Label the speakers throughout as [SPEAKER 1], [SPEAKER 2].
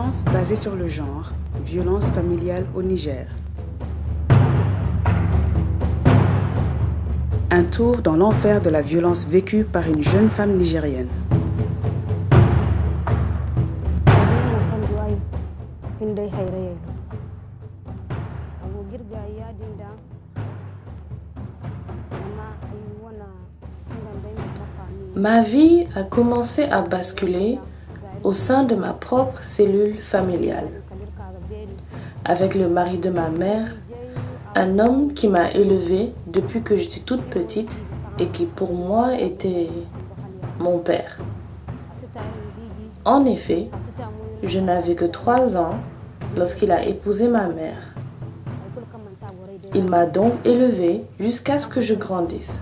[SPEAKER 1] Violence basée sur le genre, violence familiale au Niger. Un tour dans l'enfer de la violence vécue par une jeune femme nigérienne.
[SPEAKER 2] Ma vie a commencé à basculer au sein de ma propre cellule familiale, avec le mari de ma mère, un homme qui m'a élevée depuis que j'étais toute petite et qui pour moi était mon père. En effet, je n'avais que 3 ans lorsqu'il a épousé ma mère. Il m'a donc élevée jusqu'à ce que je grandisse.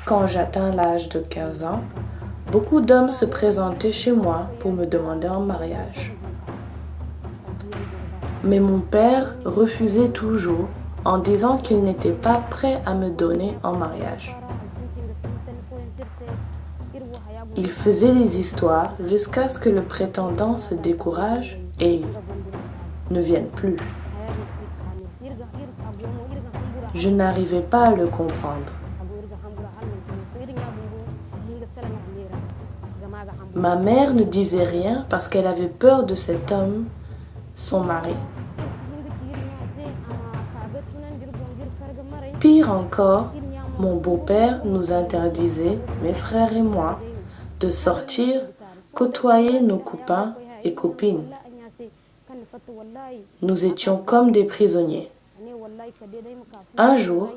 [SPEAKER 2] Quand j'atteins l'âge de 15 ans, beaucoup d'hommes se présentaient chez moi pour me demander en mariage. Mais mon père refusait toujours en disant qu'il n'était pas prêt à me donner en mariage. Il faisait des histoires jusqu'à ce que le prétendant se décourage et ne vienne plus. Je n'arrivais pas à le comprendre. Ma mère ne disait rien parce qu'elle avait peur de cet homme, son mari. Pire encore, mon beau-père nous interdisait, mes frères et moi, de sortir, côtoyer nos copains et copines. Nous étions comme des prisonniers. Un jour,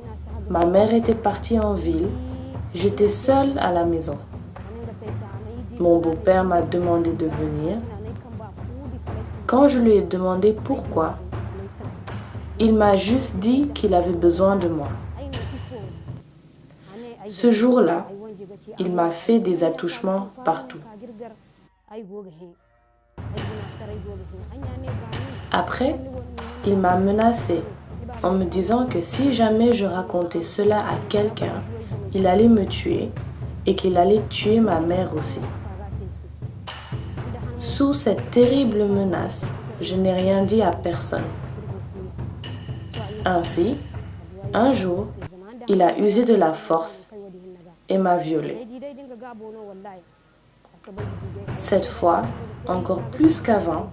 [SPEAKER 2] ma mère était partie en ville, j'étais seule à la maison. Mon beau-père m'a demandé de venir. Quand je lui ai demandé pourquoi, il m'a juste dit qu'il avait besoin de moi. Ce jour-là, il m'a fait des attouchements partout. Après, il m'a menacée en me disant que si jamais je racontais cela à quelqu'un, il allait me tuer et qu'il allait tuer ma mère aussi. Sous cette terrible menace, je n'ai rien dit à personne. Ainsi, un jour, il a usé de la force et m'a violée. Cette fois, encore plus qu'avant,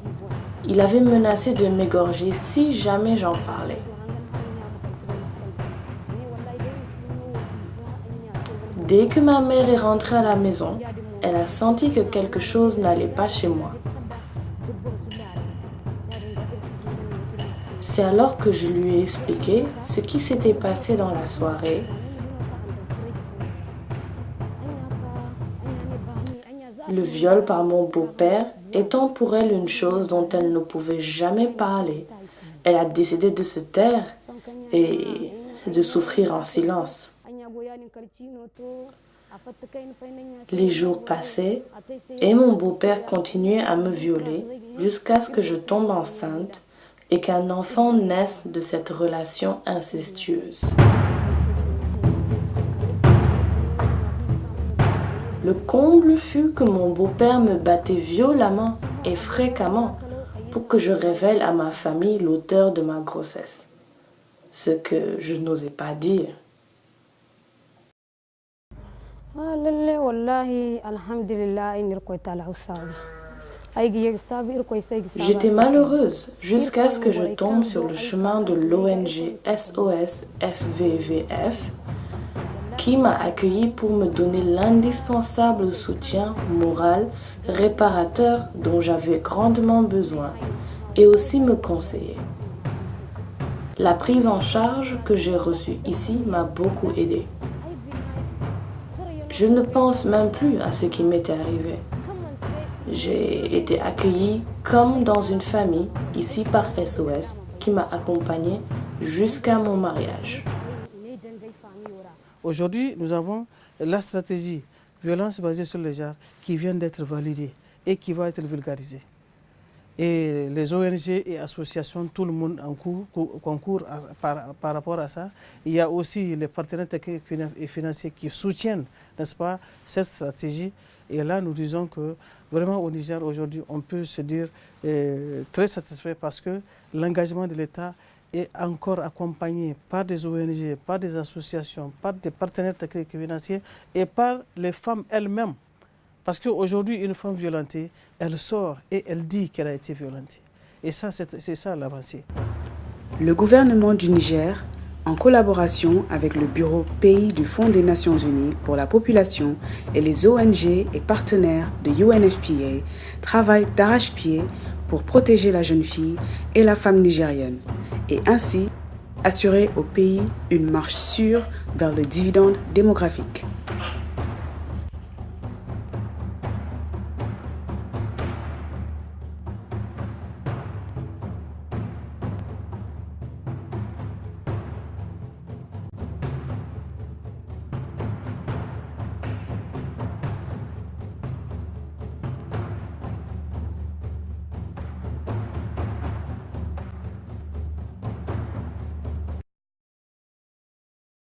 [SPEAKER 2] il avait menacé de m'égorger si jamais j'en parlais. Dès que ma mère est rentrée à la maison, elle a senti que quelque chose n'allait pas chez moi. C'est alors que je lui ai expliqué ce qui s'était passé dans la soirée. Le viol par mon beau-père étant pour elle une chose dont elle ne pouvait jamais parler, elle a décidé de se taire et de souffrir en silence. Les jours passaient et mon beau-père continuait à me violer jusqu'à ce que je tombe enceinte et qu'un enfant naisse de cette relation incestueuse. Le comble fut que mon beau-père me battait violemment et fréquemment pour que je révèle à ma famille l'auteur de ma grossesse, ce que je n'osais pas dire. J'étais malheureuse jusqu'à ce que je tombe sur le chemin de l'ONG SOS FVVF qui m'a accueillie pour me donner l'indispensable soutien moral réparateur dont j'avais grandement besoin et aussi me conseiller. La prise en charge que j'ai reçue ici m'a beaucoup aidée. Je ne pense même plus à ce qui m'était arrivé. J'ai été accueillie comme dans une famille, ici par SOS, qui m'a accompagnée jusqu'à mon mariage.
[SPEAKER 3] Aujourd'hui, nous avons la stratégie violence basée sur le genre qui vient d'être validée et qui va être vulgarisée. Et les ONG et associations, tout le monde concourt par rapport à ça. Il y a aussi les partenaires techniques et financiers qui soutiennent, n'est-ce pas, cette stratégie. Et là, nous disons que vraiment au Niger aujourd'hui, on peut se dire très satisfait parce que l'engagement de l'État est encore accompagné par des ONG, par des associations, par des partenaires techniques et financiers et par les femmes elles-mêmes. Parce qu'aujourd'hui, une femme violentée, elle sort et elle dit qu'elle a été violentée. Et ça, c'est ça l'avancée.
[SPEAKER 1] Le gouvernement du Niger, en collaboration avec le Bureau Pays du Fonds des Nations Unies pour la population et les ONG et partenaires de UNFPA, travaillent d'arrache-pied pour protéger la jeune fille et la femme nigérienne et ainsi assurer au pays une marche sûre vers le dividende démographique.